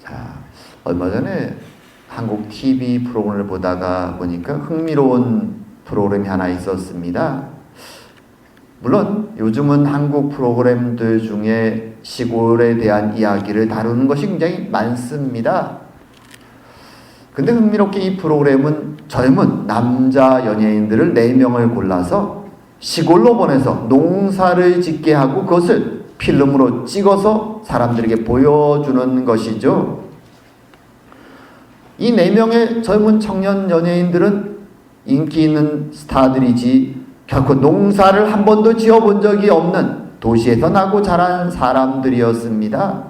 자, 얼마 전에 한국 TV 프로그램을 보다가 보니까 흥미로운 프로그램이 하나 있었습니다. 물론 요즘은 한국 프로그램들 중에 시골에 대한 이야기를 다루는 것이 굉장히 많습니다. 근데 흥미롭게 이 프로그램은 젊은 남자 연예인들을 4명을 골라서 시골로 보내서 농사를 짓게 하고 그것을 필름으로 찍어서 사람들에게 보여주는 것이죠. 이 4명의 젊은 청년 연예인들은 인기 있는 스타들이지 결코 농사를 한 번도 지어본 적이 없는 도시에서 나고 자란 사람들이었습니다.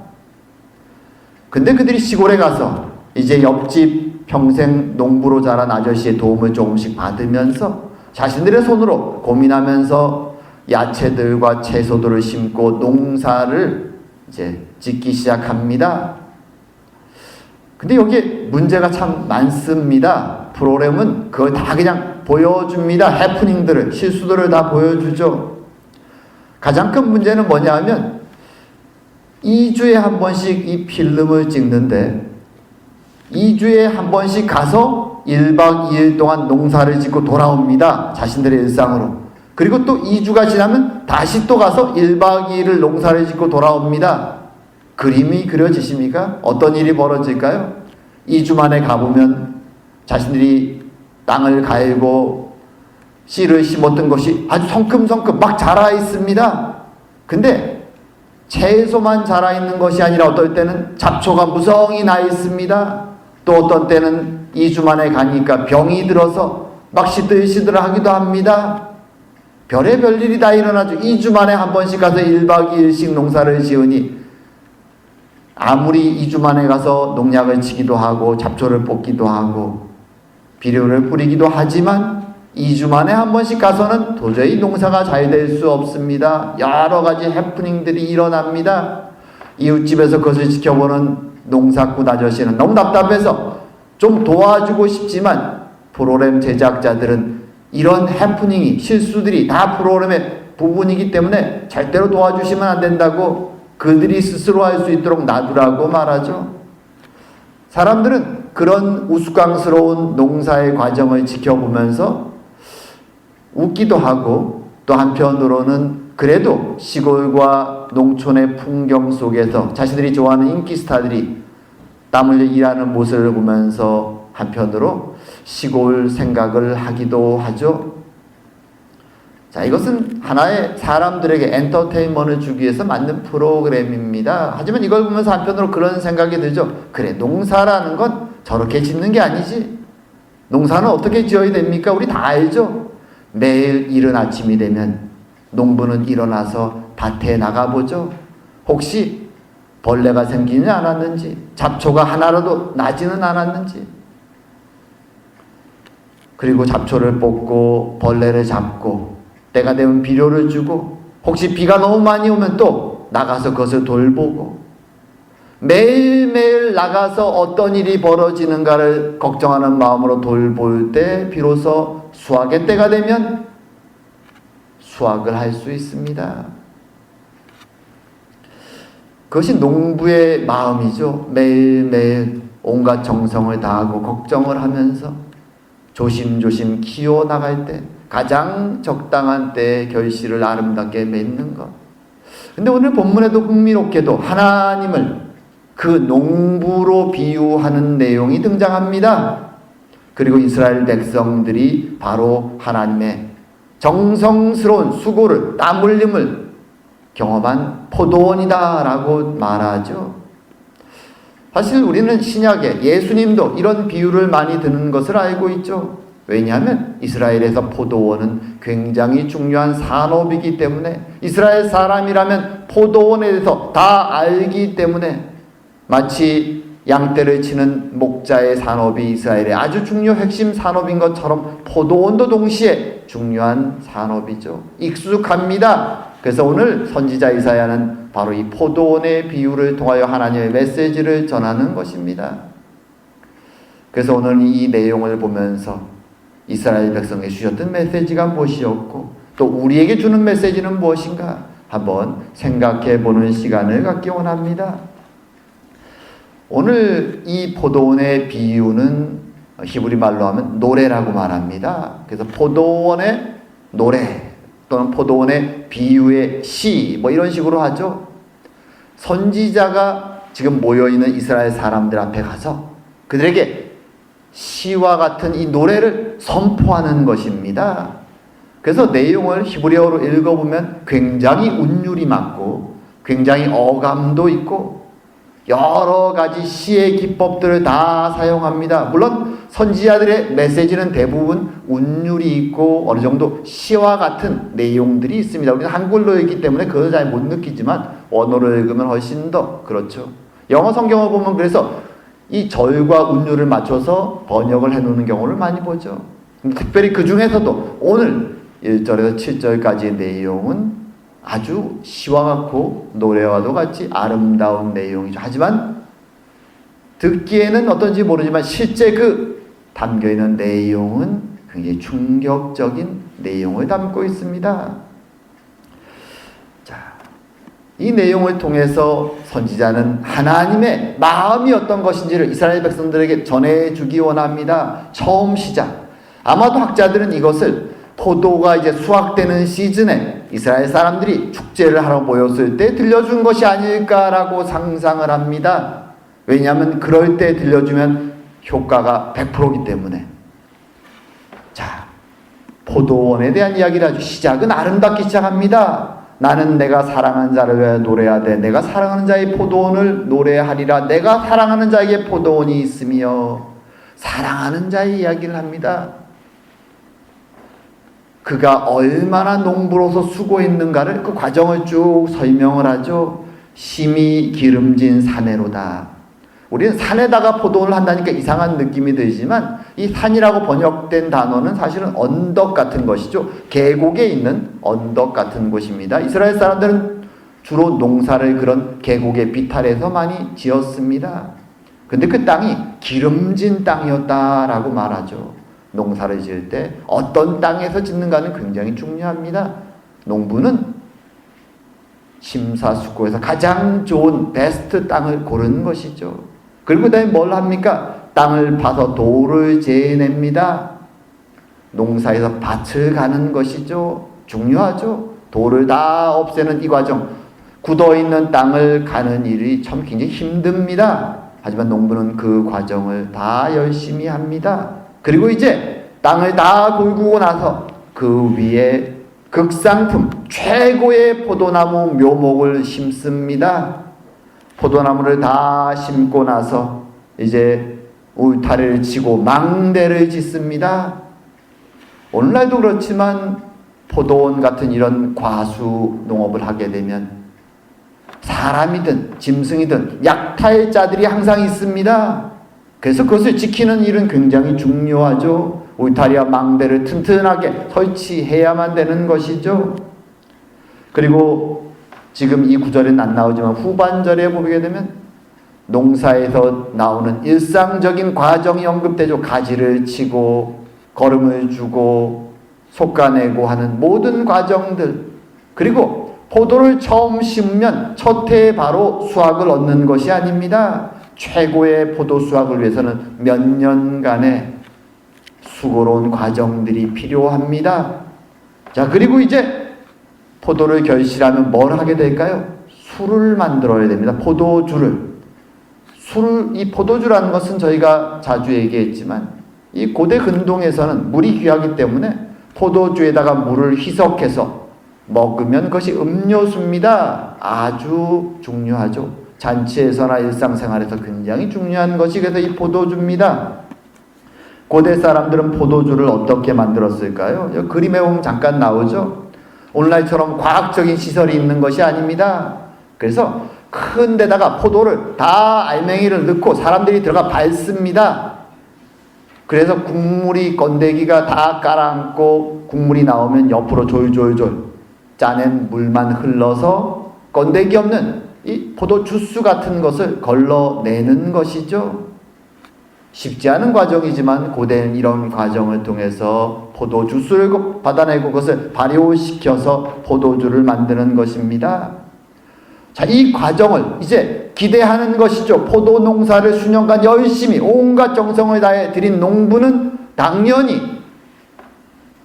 근데 그들이 시골에 가서 이제 옆집 평생 농부로 자란 아저씨의 도움을 조금씩 받으면서 자신들의 손으로 고민하면서 야채들과 채소들을 심고 농사를 이제 짓기 시작합니다. 근데 여기에 문제가 참 많습니다. 프로그램은 그걸 다 그냥 보여줍니다. 해프닝들을, 실수들을 다 보여주죠. 가장 큰 문제는 뭐냐 하면 2주에 한 번씩 이 필름을 찍는데 2주에 한 번씩 가서 1박 2일 동안 농사를 짓고 돌아옵니다. 자신들의 일상으로. 그리고 또 2주가 지나면 다시 또 가서 1박 2일을 농사를 짓고 돌아옵니다. 그림이 그려지십니까? 어떤 일이 벌어질까요? 2주 만에 가보면 자신들이 땅을 갈고 씨를 심었던 것이 아주 성큼성큼 막 자라 있습니다. 근데 채소만 자라 있는 것이 아니라 어떨 때는 잡초가 무성히 나 있습니다. 또 어떤 때는 2주 만에 가니까 병이 들어서 막 시들시들하기도 합니다. 별의별 일이 다 일어나죠. 2주 만에 한 번씩 가서 1박 2일씩 농사를 지으니 아무리 2주 만에 가서 농약을 치기도 하고 잡초를 뽑기도 하고 비료를 뿌리기도 하지만 2주 만에 한 번씩 가서는 도저히 농사가 잘 될 수 없습니다. 여러 가지 해프닝들이 일어납니다. 이웃집에서 그것을 지켜보는 농사꾼 아저씨는 너무 답답해서 좀 도와주고 싶지만 프로그램 제작자들은 이런 해프닝이, 실수들이 다 프로그램의 부분이기 때문에 절대로 도와주시면 안 된다고 그들이 스스로 할 수 있도록 놔두라고 말하죠. 사람들은 그런 우스꽝스러운 농사의 과정을 지켜보면서 웃기도 하고 또 한편으로는 그래도 시골과 농촌의 풍경 속에서 자신들이 좋아하는 인기 스타들이 땀 흘려 일하는 모습을 보면서 한편으로 시골 생각을 하기도 하죠. 자, 이것은 하나의 사람들에게 엔터테인먼트를 주기 위해서 만든 프로그램입니다. 하지만 이걸 보면서 한편으로 그런 생각이 들죠. 그래, 농사라는 건 저렇게 짓는 게 아니지. 농사는 어떻게 지어야 됩니까? 우리 다 알죠. 매일 이른 아침이 되면 농부는 일어나서 밭에 나가보죠. 혹시 벌레가 생기지 않았는지, 잡초가 하나라도 나지는 않았는지, 그리고 잡초를 뽑고 벌레를 잡고 때가 되면 비료를 주고 혹시 비가 너무 많이 오면 또 나가서 그것을 돌보고 매일매일 나가서 어떤 일이 벌어지는가를 걱정하는 마음으로 돌볼 때 비로소 수확의 때가 되면 수확을 할 수 있습니다. 그것이 농부의 마음이죠. 매일매일 온갖 정성을 다하고 걱정을 하면서 조심조심 키워나갈 때 가장 적당한 때에 결실을 아름답게 맺는 것. 근데 오늘 본문에도 흥미롭게도 하나님을 그 농부로 비유하는 내용이 등장합니다. 그리고 이스라엘 백성들이 바로 하나님의 정성스러운 수고를, 땀 흘림을 경험한 포도원이다 라고 말하죠. 사실 우리는 신약에 예수님도 이런 비유를 많이 드는 것을 알고 있죠. 왜냐하면 이스라엘에서 포도원은 굉장히 중요한 산업이기 때문에 이스라엘 사람이라면 포도원에 대해서 다 알기 때문에 마치 양떼를 치는 목자의 산업이 이스라엘의 아주 중요 핵심 산업인 것처럼 포도원도 동시에 중요한 산업이죠. 익숙합니다. 그래서 오늘 선지자 이사야는 바로 이 포도원의 비유를 통하여 하나님의 메시지를 전하는 것입니다. 그래서 오늘 이 내용을 보면서 이스라엘 백성에게 주셨던 메시지가 무엇이었고 또 우리에게 주는 메시지는 무엇인가 한번 생각해 보는 시간을 갖기 원합니다. 오늘 이 포도원의 비유는 히브리 말로 하면 노래라고 말합니다. 그래서 포도원의 노래 또는 포도원의 비유의 시 뭐 이런 식으로 하죠. 선지자가 지금 모여있는 이스라엘 사람들 앞에 가서 그들에게 시와 같은 이 노래를 선포하는 것입니다. 그래서 내용을 히브리어로 읽어보면 굉장히 운율이 맞고 굉장히 어감도 있고 여러 가지 시의 기법들을 다 사용합니다. 물론 선지자들의 메시지는 대부분 운율이 있고 어느 정도 시와 같은 내용들이 있습니다. 우리는 한글로 읽기 때문에 그걸 잘 못 느끼지만 언어로 읽으면 훨씬 더 그렇죠. 영어 성경을 보면 그래서 이 절과 운율을 맞춰서 번역을 해놓는 경우를 많이 보죠. 특별히 그 중에서도 오늘 1절에서 7절까지의 내용은 아주 시와 같고 노래와도 같이 아름다운 내용이죠. 하지만 듣기에는 어떤지 모르지만 실제 그 담겨있는 내용은 굉장히 충격적인 내용을 담고 있습니다. 자, 이 내용을 통해서 선지자는 하나님의 마음이 어떤 것인지를 이스라엘 백성들에게 전해주기 원합니다. 처음 시작. 아마도 학자들은 이것을 포도가 이제 수확되는 시즌에 이스라엘 사람들이 축제를 하러 모였을 때 들려준 것이 아닐까라고 상상을 합니다. 왜냐하면 그럴 때 들려주면 효과가 100%이기 때문에. 자, 포도원에 대한 이야기를 하죠. 시작은 아름답게 시작합니다. 나는 내가 사랑하는 자를 위하여 노래하되 내가 사랑하는 자의 포도원을 노래하리라. 내가 사랑하는 자에게 포도원이 있으며 사랑하는 자의 이야기를 합니다. 그가 얼마나 농부로서 수고했는가를 그 과정을 쭉 설명을 하죠. 심이 기름진 사내로다. 우리는 산에다가 포도원을 한다니까 이상한 느낌이 들지만 이 산이라고 번역된 단어는 사실은 언덕 같은 것이죠. 계곡에 있는 언덕 같은 곳입니다. 이스라엘 사람들은 주로 농사를 그런 계곡의 비탈에서 많이 지었습니다. 근데 그 땅이 기름진 땅이었다라고 말하죠. 농사를 지을 때 어떤 땅에서 짓는가는 굉장히 중요합니다. 농부는 심사숙고해서 가장 좋은 베스트 땅을 고르는 것이죠. 그리고 그다음에 뭘 합니까? 땅을 파서 돌을 재냅니다. 농사에서 밭을 가는 것이죠. 중요하죠. 돌을 다 없애는 이 과정. 굳어있는 땅을 가는 일이 참 굉장히 힘듭니다. 하지만 농부는 그 과정을 다 열심히 합니다. 그리고 이제 땅을 다 골구고 나서 그 위에 극상품 최고의 포도나무 묘목을 심습니다. 포도나무를 다 심고 나서 이제 울타리를 치고 망대를 짓습니다. 오늘날도 그렇지만 포도원 같은 이런 과수 농업을 하게 되면 사람이든 짐승이든 약탈자들이 항상 있습니다. 그래서 그것을 지키는 일은 굉장히 중요하죠. 울타리와 망대를 튼튼하게 설치해야만 되는 것이죠. 그리고 지금 이 구절에는 안 나오지만 후반절에 보게 되면 농사에서 나오는 일상적인 과정이 언급되죠. 가지를 치고 거름을 주고 솎아내고 하는 모든 과정들. 그리고 포도를 처음 심으면 첫 해에 바로 수확을 얻는 것이 아닙니다. 최고의 포도 수확을 위해서는 몇 년간의 수고로운 과정들이 필요합니다. 자, 그리고 이제 포도를 결실하면 뭘 하게 될까요? 술을 만들어야 됩니다. 포도주를. 이 포도주라는 것은 저희가 자주 얘기했지만 이 고대 근동에서는 물이 귀하기 때문에 포도주에다가 물을 희석해서 먹으면 그것이 음료수입니다. 아주 중요하죠. 잔치에서나 일상생활에서 굉장히 중요한 것이 그래서 이 포도주입니다. 고대 사람들은 포도주를 어떻게 만들었을까요? 그림에 보면 잠깐 나오죠. 오늘날처럼 과학적인 시설이 있는 것이 아닙니다. 그래서 큰 데다가 포도를 다 알맹이를 넣고 사람들이 들어가 밟습니다. 그래서 국물이 건더기가 다 깔아앉고 국물이 나오면 옆으로 졸졸졸 짜낸 물만 흘러서 건더기 없는 이 포도 주스 같은 것을 걸러내는 것이죠. 쉽지 않은 과정이지만 고대는 이런 과정을 통해서 포도 주스를 받아내고 그것을 발효시켜서 포도주를 만드는 것입니다. 자, 이 과정을 이제 기대하는 것이죠. 포도 농사를 수년간 열심히 온갖 정성을 다해 드린 농부는 당연히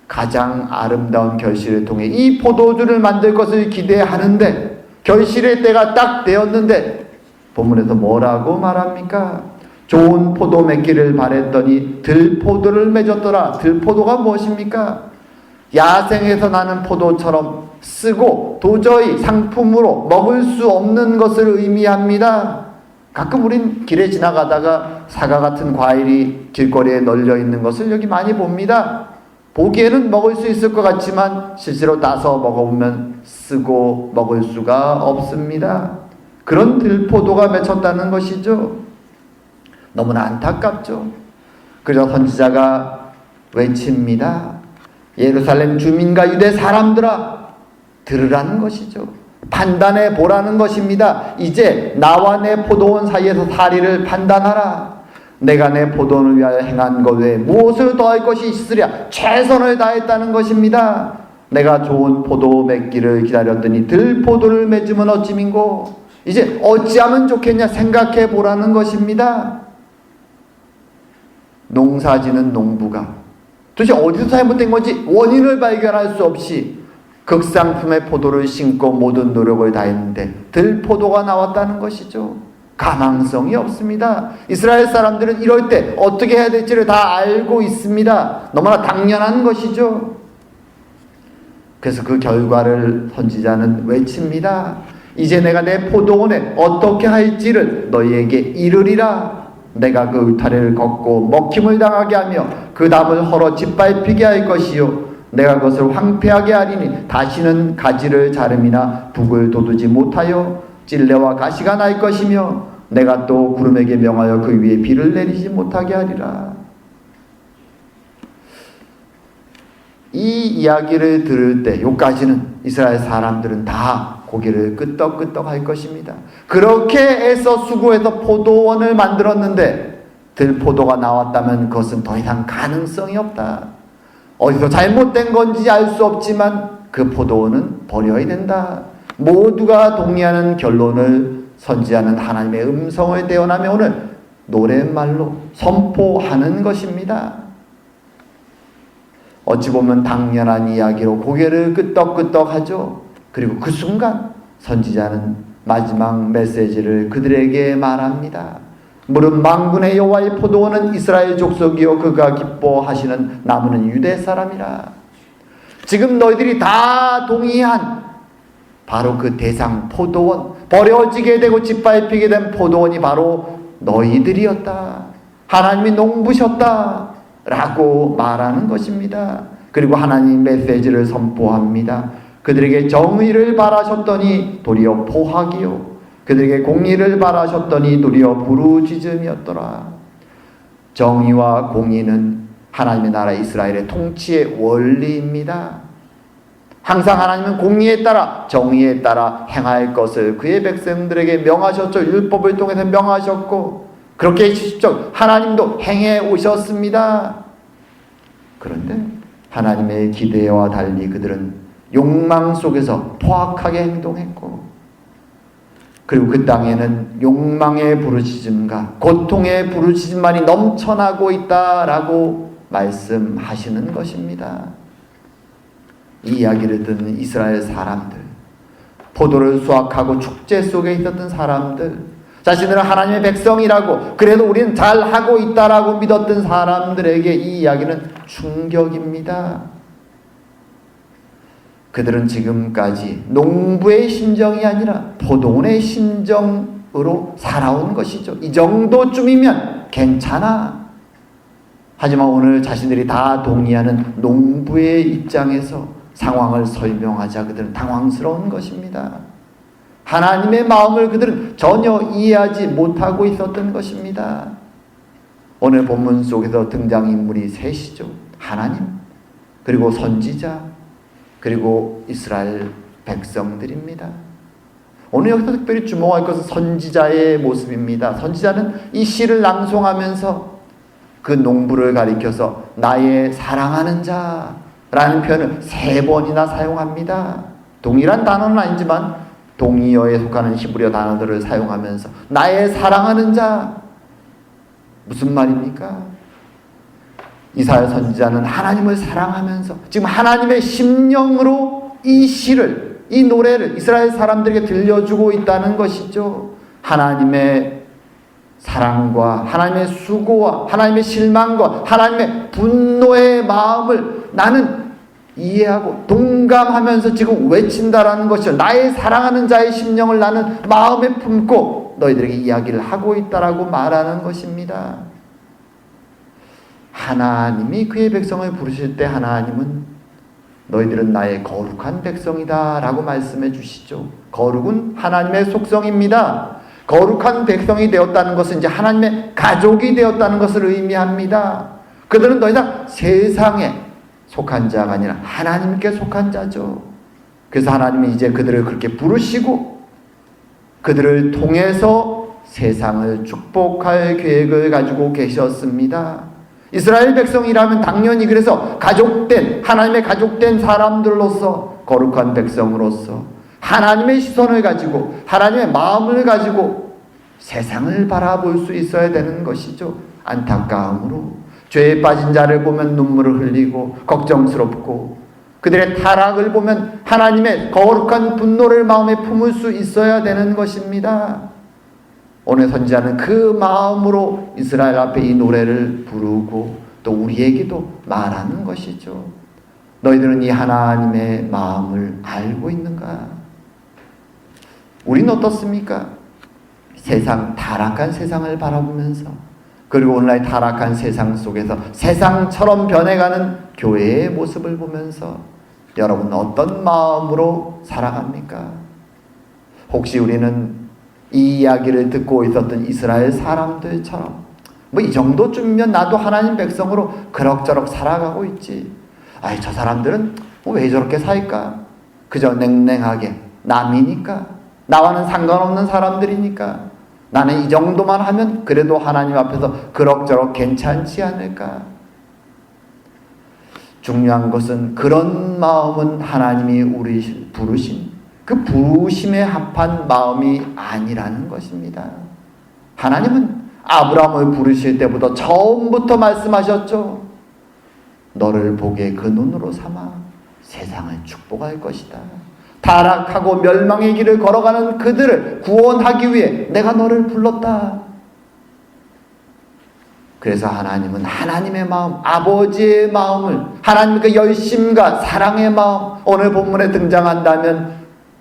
가장 아름다운 결실을 통해 이 포도주를 만들 것을 기대하는데, 결실의 때가 딱 되었는데 본문에서 뭐라고 말합니까? 좋은 포도 맺기를 바랬더니 들포도를 맺었더라. 들포도가 무엇입니까? 야생에서 나는 포도처럼 쓰고 도저히 상품으로 먹을 수 없는 것을 의미합니다. 가끔 우린 길에 지나가다가 사과 같은 과일이 길거리에 널려 있는 것을 여기 많이 봅니다. 보기에는 먹을 수 있을 것 같지만 실제로 따서 먹어보면 쓰고 먹을 수가 없습니다. 그런 들포도가 맺혔다는 것이죠. 너무나 안타깝죠. 그래서 선지자가 외칩니다. 예루살렘 주민과 유대 사람들아, 들으라는 것이죠. 판단해 보라는 것입니다. 이제 나와 내 포도원 사이에서 사리를 판단하라. 내가 내 포도원을 위하여 행한 것 외에 무엇을 더할 것이 있으랴. 최선을 다했다는 것입니다. 내가 좋은 포도 맺기를 기다렸더니 들포도를 맺으면 어찌민고. 이제 어찌하면 좋겠냐 생각해 보라는 것입니다. 농사지는 농부가 도대체 어디서 잘못된 건지 원인을 발견할 수 없이 극상품의 포도를 심고 모든 노력을 다했는데 들포도가 나왔다는 것이죠. 가망성이 없습니다. 이스라엘 사람들은 이럴 때 어떻게 해야 될지를 다 알고 있습니다. 너무나 당연한 것이죠. 그래서 그 결과를 선지자는 외칩니다. 이제 내가 내 포도원에 어떻게 할지를 너희에게 이르리라. 내가 그 울타리를 걷고 먹힘을 당하게 하며 그 담을 헐어 짓밟히게 할 것이요 내가 그것을 황폐하게 하리니 다시는 가지를 자름이나 북을 돋우지 못하여 찔레와 가시가 날 것이며 내가 또 구름에게 명하여 그 위에 비를 내리지 못하게 하리라. 이 이야기를 들을 때 요까지는 이스라엘 사람들은 다 고개를 끄덕끄덕 할 것입니다. 그렇게 애써 수고해서 포도원을 만들었는데 들포도가 나왔다면 그것은 더 이상 가능성이 없다. 어디서 잘못된 건지 알 수 없지만 그 포도원은 버려야 된다. 모두가 동의하는 결론을 선지하는 하나님의 음성을 대언하며 오늘 노랫말로 선포하는 것입니다. 어찌 보면 당연한 이야기로 고개를 끄덕끄덕하죠. 그리고 그 순간 선지자는 마지막 메시지를 그들에게 말합니다. 무릇 만군의 여호와의 포도원은 이스라엘 족속이요 그가 기뻐하시는 나무는 유대 사람이라. 지금 너희들이 다 동의한 바로 그 대상 포도원, 버려지게 되고 짓밟히게 된 포도원이 바로 너희들이었다. 하나님이 농부셨다 라고 말하는 것입니다. 그리고 하나님 메시지를 선포합니다. 그들에게 정의를 바라셨더니 도리어 포악이요 그들에게 공의를 바라셨더니 도리어 부르짖음이었더라. 정의와 공의는 하나님의 나라 이스라엘의 통치의 원리입니다. 항상 하나님은 공의에 따라 정의에 따라 행할 것을 그의 백성들에게 명하셨죠. 율법을 통해서 명하셨고 그렇게 직접 하나님도 행해 오셨습니다. 그런데 하나님의 기대와 달리 그들은 욕망 속에서 포악하게 행동했고 그리고 그 땅에는 욕망의 부르짖음과 고통의 부르짖음만이 넘쳐나고 있다라고 말씀하시는 것입니다. 이 이야기를 듣는 이스라엘 사람들, 포도를 수확하고 축제 속에 있었던 사람들, 자신들은 하나님의 백성이라고 그래도 우리는 잘하고 있다라고 믿었던 사람들에게 이 이야기는 충격입니다. 그들은 지금까지 농부의 심정이 아니라 포도원의 심정으로 살아온 것이죠. 이 정도쯤이면 괜찮아. 하지만 오늘 자신들이 다 동의하는 농부의 입장에서 상황을 설명하자 그들은 당황스러운 것입니다. 하나님의 마음을 그들은 전혀 이해하지 못하고 있었던 것입니다. 오늘 본문 속에서 등장인물이 셋이죠. 하나님, 그리고 선지자, 그리고 이스라엘 백성들입니다. 오늘 여기서 특별히 주목할 것은 선지자의 모습입니다. 선지자는 이 시를 낭송하면서 그 농부를 가리켜서 나의 사랑하는 자라는 표현을 3번이나 사용합니다. 동일한 단어는 아니지만 동의어에 속하는 히브리어 단어들을 사용하면서 나의 사랑하는 자, 무슨 말입니까? 이사야 선지자는 하나님을 사랑하면서 지금 하나님의 심령으로 이 시를, 이 노래를 이스라엘 사람들에게 들려주고 있다는 것이죠. 하나님의 사랑과 하나님의 수고와 하나님의 실망과 하나님의 분노의 마음을 나는 이해하고 동감하면서 지금 외친다라는 것이죠. 나의 사랑하는 자의 심령을 나는 마음에 품고 너희들에게 이야기를 하고 있다라고 말하는 것입니다. 하나님이 그의 백성을 부르실 때 하나님은 너희들은 나의 거룩한 백성이다 라고 말씀해 주시죠. 거룩은 하나님의 속성입니다. 거룩한 백성이 되었다는 것은 이제 하나님의 가족이 되었다는 것을 의미합니다. 그들은 더 이상 세상에 속한 자가 아니라 하나님께 속한 자죠. 그래서 하나님이 이제 그들을 그렇게 부르시고 그들을 통해서 세상을 축복할 계획을 가지고 계셨습니다. 이스라엘 백성이라면 당연히 그래서 가족된, 하나님의 가족된 사람들로서 거룩한 백성으로서 하나님의 시선을 가지고 하나님의 마음을 가지고 세상을 바라볼 수 있어야 되는 것이죠. 안타까움으로 죄에 빠진 자를 보면 눈물을 흘리고 걱정스럽고 그들의 타락을 보면 하나님의 거룩한 분노를 마음에 품을 수 있어야 되는 것입니다. 오늘 선지자는 그 마음으로 이스라엘 앞에 이 노래를 부르고 또 우리에게도 말하는 것이죠. 너희들은 이 하나님의 마음을 알고 있는가? 우리는 어떻습니까? 타락한 세상을 바라보면서 그리고 오늘날 타락한 세상 속에서 세상처럼 변해가는 교회의 모습을 보면서 여러분 어떤 마음으로 살아갑니까? 혹시 우리는 이 이야기를 듣고 있었던 이스라엘 사람들처럼 이 정도쯤이면 나도 하나님 백성으로 그럭저럭 살아가고 있지. 저 사람들은 왜 저렇게 살까? 그저 냉랭하게 남이니까, 나와는 상관없는 사람들이니까 나는 이 정도만 하면 그래도 하나님 앞에서 그럭저럭 괜찮지 않을까? 중요한 것은 그런 마음은 하나님이 우리 부르신 그 부르심에 합한 마음이 아니라는 것입니다. 하나님은 아브라함을 부르실 때부터 처음부터 말씀하셨죠. 너를 보게 그 눈으로 삼아 세상을 축복할 것이다. 타락하고 멸망의 길을 걸어가는 그들을 구원하기 위해 내가 너를 불렀다. 그래서 하나님은 하나님의 마음, 아버지의 마음을, 하나님의 열심과 사랑의 마음, 오늘 본문에 등장한다면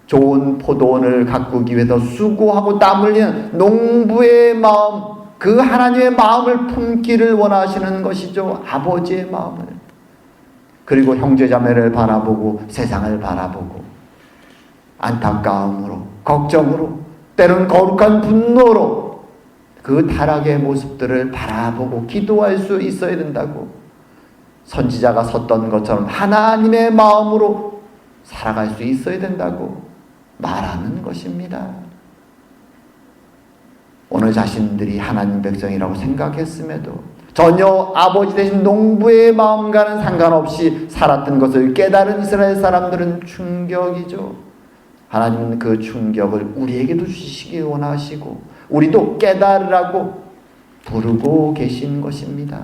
좋은 포도원을 가꾸기 위해서 수고하고 땀 흘리는 농부의 마음, 그 하나님의 마음을 품기를 원하시는 것이죠. 아버지의 마음을. 그리고 형제자매를 바라보고 세상을 바라보고 안타까움으로, 걱정으로, 때로는 거룩한 분노로 그 타락의 모습들을 바라보고 기도할 수 있어야 된다고 선지자가 섰던 것처럼 하나님의 마음으로 살아갈 수 있어야 된다고 말하는 것입니다. 오늘 자신들이 하나님 백성이라고 생각했음에도 전혀 아버지 되신 농부의 마음과는 상관없이 살았던 것을 깨달은 이스라엘 사람들은 충격이죠. 하나님은 그 충격을 우리에게도 주시기 원하시고 우리도 깨달으라고 부르고 계신 것입니다.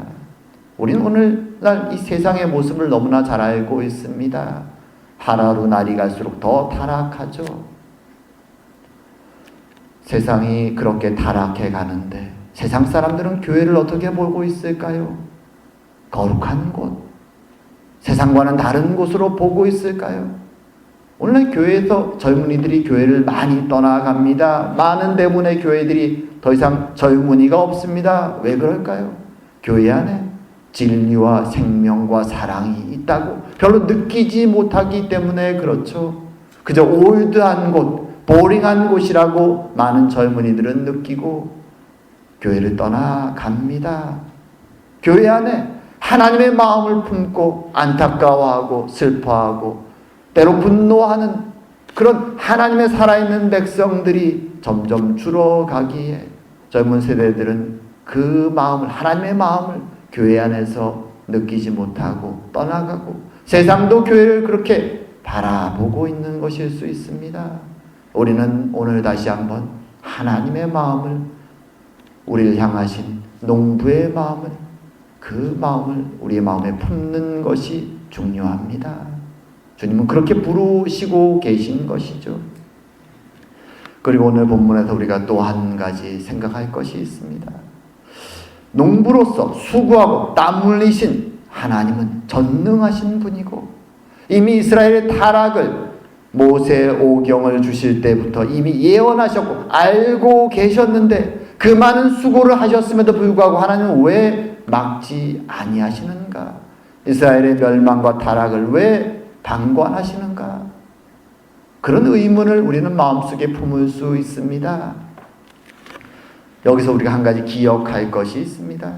우리는 오늘날 이 세상의 모습을 너무나 잘 알고 있습니다. 하루하루 날이 갈수록 더 타락하죠. 세상이 그렇게 타락해 가는데 세상 사람들은 교회를 어떻게 보고 있을까요? 거룩한 곳, 세상과는 다른 곳으로 보고 있을까요? 오늘 교회에서 젊은이들이 교회를 많이 떠나갑니다. 많은 대부분의 교회들이 더 이상 젊은이가 없습니다. 왜 그럴까요? 교회 안에 진리와 생명과 사랑이 있다고 별로 느끼지 못하기 때문에 그렇죠. 그저 올드한 곳, 보링한 곳이라고 많은 젊은이들은 느끼고 교회를 떠나갑니다. 교회 안에 하나님의 마음을 품고 안타까워하고 슬퍼하고 때로 분노하는 그런 하나님의 살아있는 백성들이 점점 줄어가기에 젊은 세대들은 그 마음을, 하나님의 마음을 교회 안에서 느끼지 못하고 떠나가고 세상도 교회를 그렇게 바라보고 있는 것일 수 있습니다. 우리는 오늘 다시 한번 하나님의 마음을, 우리를 향하신 농부의 마음을, 그 마음을 우리의 마음에 품는 것이 중요합니다. 주님은 그렇게 부르시고 계신 것이죠. 그리고 오늘 본문에서 우리가 또 한 가지 생각할 것이 있습니다. 농부로서 수고하고 땀 흘리신 하나님은 전능하신 분이고, 이미 이스라엘의 타락을 모세 오경을 주실 때부터 이미 예언하셨고 알고 계셨는데, 그 많은 수고를 하셨음에도 불구하고 하나님은 왜 막지 아니하시는가? 이스라엘의 멸망과 타락을 왜 방관하시는가? 그런 의문을 우리는 마음속에 품을 수 있습니다. 여기서 우리가 한 가지 기억할 것이 있습니다.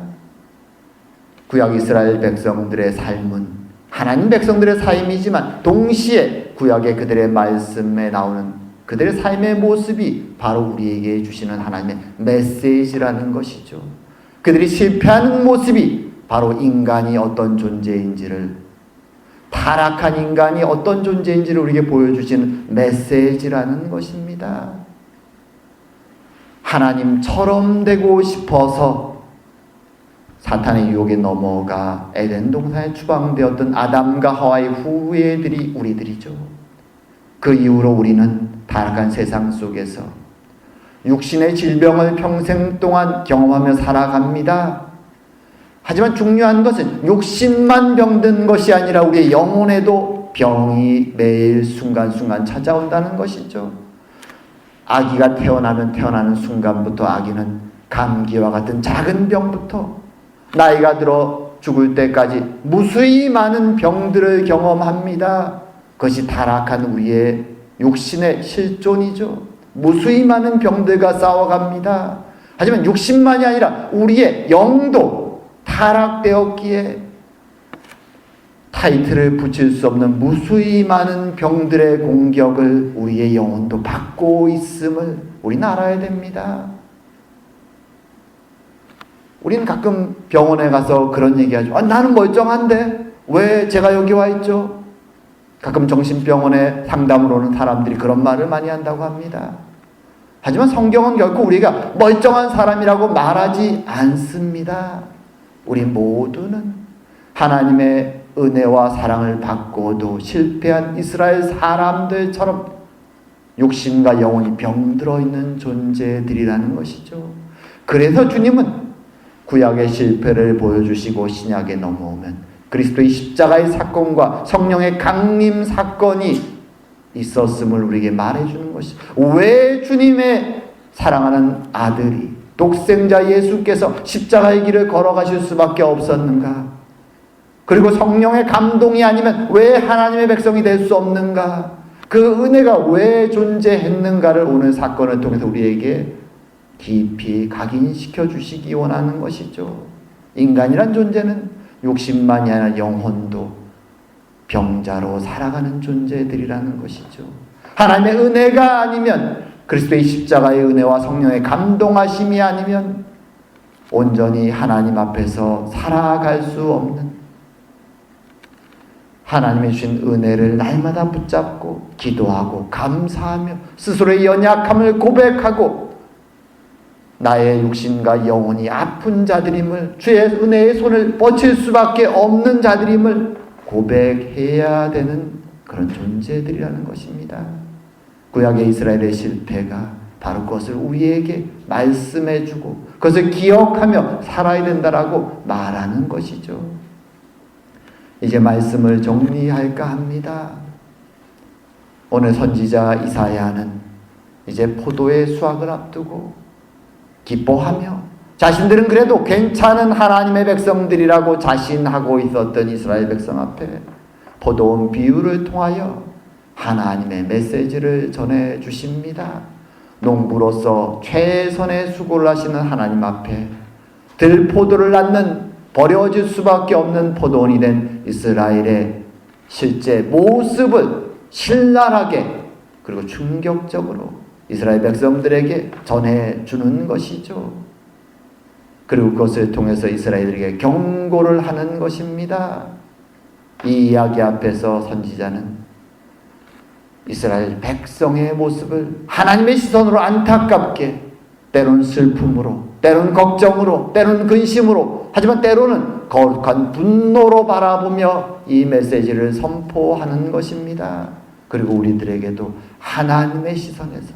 구약 이스라엘 백성들의 삶은 하나님 백성들의 삶이지만 동시에 구약의 그들의 말씀에 나오는 그들의 삶의 모습이 바로 우리에게 주시는 하나님의 메시지라는 것이죠. 그들이 실패하는 모습이 바로 인간이 어떤 존재인지를, 타락한 인간이 어떤 존재인지를 우리에게 보여주시는 메시지라는 것입니다. 하나님처럼 되고 싶어서 사탄의 유혹에 넘어가 에덴 동산에 추방되었던 아담과 하와의 후예들이 우리들이죠. 그 이후로 우리는 타락한 세상 속에서 육신의 질병을 평생 동안 경험하며 살아갑니다. 하지만 중요한 것은 육신만 병든 것이 아니라 우리의 영혼에도 병이 매일 순간순간 찾아온다는 것이죠. 아기가 태어나는 순간부터 아기는 감기와 같은 작은 병부터 나이가 들어 죽을 때까지 무수히 많은 병들을 경험합니다. 그것이 타락한 우리의 육신의 실존이죠. 무수히 많은 병들과 싸워갑니다. 하지만 육신만이 아니라 우리의 영도 타락되었기에 타이틀을 붙일 수 없는 무수히 많은 병들의 공격을 우리의 영혼도 받고 있음을 우리는 알아야 됩니다. 우리는 가끔 병원에 가서 그런 얘기하죠. 나는 멀쩡한데 왜 제가 여기 와 있죠? 가끔 정신병원에 상담을 오는 사람들이 그런 말을 많이 한다고 합니다. 하지만 성경은 결코 우리가 멀쩡한 사람이라고 말하지 않습니다. 우리 모두는 하나님의 은혜와 사랑을 받고도 실패한 이스라엘 사람들처럼 육신과 영혼이 병들어 있는 존재들이라는 것이죠. 그래서 주님은 구약의 실패를 보여주시고 신약에 넘어오면 그리스도의 십자가의 사건과 성령의 강림 사건이 있었음을 우리에게 말해주는 것이죠. 왜 주님의 사랑하는 아들이 독생자 예수께서 십자가의 길을 걸어가실 수밖에 없었는가? 그리고 성령의 감동이 아니면 왜 하나님의 백성이 될 수 없는가? 그 은혜가 왜 존재했는가를 오늘 사건을 통해서 우리에게 깊이 각인시켜 주시기 원하는 것이죠. 인간이란 존재는 욕심만이 아니라 영혼도 병자로 살아가는 존재들이라는 것이죠. 하나님의 은혜가 아니면, 그리스도의 십자가의 은혜와 성령의 감동하심이 아니면 온전히 하나님 앞에서 살아갈 수 없는, 하나님의 주신 은혜를 날마다 붙잡고 기도하고 감사하며 스스로의 연약함을 고백하고 나의 육신과 영혼이 아픈 자들임을, 주의 은혜의 손을 뻗칠 수밖에 없는 자들임을 고백해야 되는 그런 존재들이라는 것입니다. 구약의 이스라엘의 실패가 바로 그것을 우리에게 말씀해주고 그것을 기억하며 살아야 된다라고 말하는 것이죠. 이제 말씀을 정리할까 합니다. 오늘 선지자 이사야는 이제 포도의 수확을 앞두고 기뻐하며, 자신들은 그래도 괜찮은 하나님의 백성들이라고 자신하고 있었던 이스라엘 백성 앞에 포도원 비유를 통하여 하나님의 메시지를 전해 주십니다. 농부로서 최선의 수고를 하시는 하나님 앞에 들포도를 낳는, 버려질 수밖에 없는 포도원이 된 이스라엘의 실제 모습을 신랄하게 그리고 충격적으로 이스라엘 백성들에게 전해주는 것이죠. 그리고 그것을 통해서 이스라엘에게 경고를 하는 것입니다. 이 이야기 앞에서 선지자는 이스라엘 백성의 모습을 하나님의 시선으로 안타깝게, 때로는 슬픔으로, 때로는 걱정으로, 때로는 근심으로, 하지만 때로는 거룩한 분노로 바라보며 이 메시지를 선포하는 것입니다. 그리고 우리들에게도 하나님의 시선에서,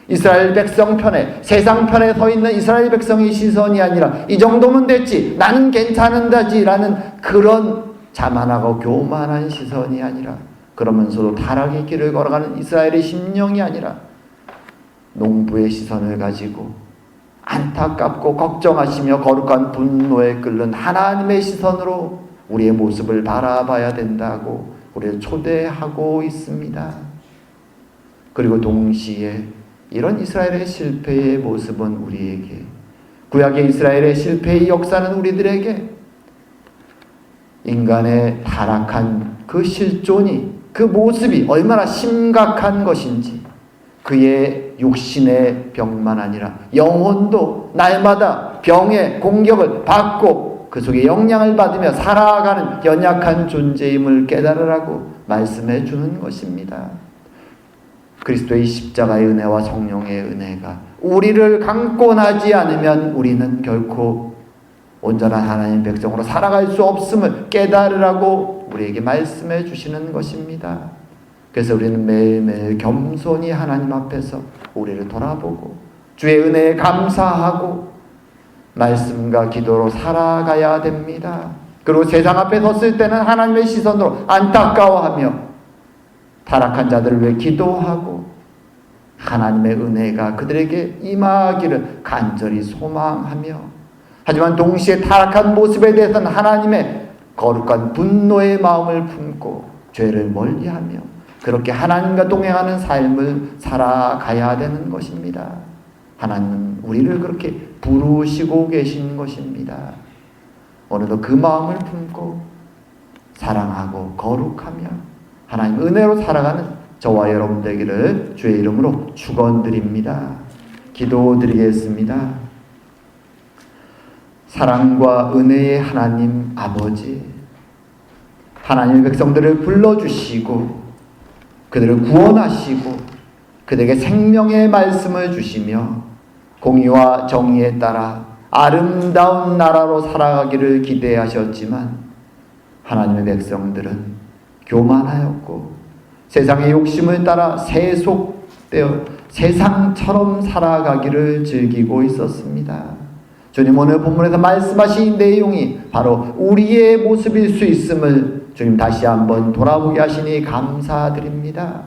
이스라엘 백성 편에, 세상 편에 서 있는 이스라엘 백성의 시선이 아니라 이 정도면 됐지, 나는 괜찮은다지 라는 그런 자만하고 교만한 시선이 아니라, 그러면서도 타락의 길을 걸어가는 이스라엘의 심령이 아니라 농부의 시선을 가지고 안타깝고 걱정하시며 거룩한 분노에 끓는 하나님의 시선으로 우리의 모습을 바라봐야 된다고 우리를 초대하고 있습니다. 그리고 동시에 이런 이스라엘의 실패의 모습은 우리에게, 구약의 이스라엘의 실패의 역사는 우리들에게 인간의 타락한 그 실존이, 그 모습이 얼마나 심각한 것인지, 그의 육신의 병만 아니라 영혼도 날마다 병의 공격을 받고 그 속에 영향을 받으며 살아가는 연약한 존재임을 깨달으라고 말씀해 주는 것입니다. 그리스도의 십자가의 은혜와 성령의 은혜가 우리를 강권하지 않으면 우리는 결코 온전한 하나님 백성으로 살아갈 수 없음을 깨달으라고 우리에게 말씀해 주시는 것입니다. 그래서 우리는 매일매일 겸손히 하나님 앞에서 우리를 돌아보고 주의 은혜에 감사하고 말씀과 기도로 살아가야 됩니다. 그리고 세상 앞에 섰을 때는 하나님의 시선으로 안타까워하며 타락한 자들을 위해 기도하고 하나님의 은혜가 그들에게 임하기를 간절히 소망하며, 하지만 동시에 타락한 모습에 대해서는 하나님의 거룩한 분노의 마음을 품고 죄를 멀리하며 그렇게 하나님과 동행하는 삶을 살아가야 되는 것입니다. 하나님은 우리를 그렇게 부르시고 계신 것입니다. 오늘도 그 마음을 품고 사랑하고 거룩하며 하나님 은혜로 살아가는 저와 여러분 되기를 주의 이름으로 축원드립니다. 기도드리겠습니다. 사랑과 은혜의 하나님 아버지, 하나님의 백성들을 불러주시고 그들을 구원하시고 그들에게 생명의 말씀을 주시며 공의와 정의에 따라 아름다운 나라로 살아가기를 기대하셨지만 하나님의 백성들은 교만하였고 세상의 욕심을 따라 세속되어 세상처럼 살아가기를 즐기고 있었습니다. 주님, 오늘 본문에서 말씀하신 내용이 바로 우리의 모습일 수 있음을 주님 다시 한번 돌아보게 하시니 감사드립니다.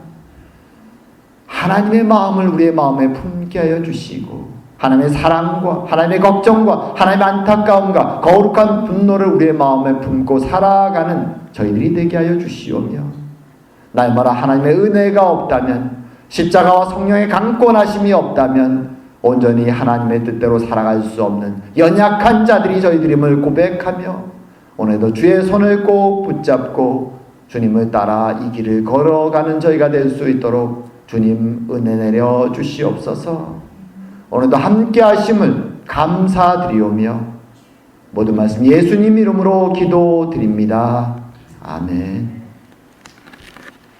하나님의 마음을 우리의 마음에 품게 하여 주시고 하나님의 사랑과 하나님의 걱정과 하나님의 안타까움과 거룩한 분노를 우리의 마음에 품고 살아가는 저희들이 되게 하여 주시오며, 날마다 하나님의 은혜가 없다면, 십자가와 성령의 강권하심이 없다면 온전히 하나님의 뜻대로 살아갈 수 없는 연약한 자들이 저희들임을 고백하며 오늘도 주의 손을 꼭 붙잡고 주님을 따라 이 길을 걸어가는 저희가 될 수 있도록 주님 은혜 내려 주시옵소서. 오늘도 함께 하심을 감사드리오며 모든 말씀 예수님 이름으로 기도드립니다. 아멘.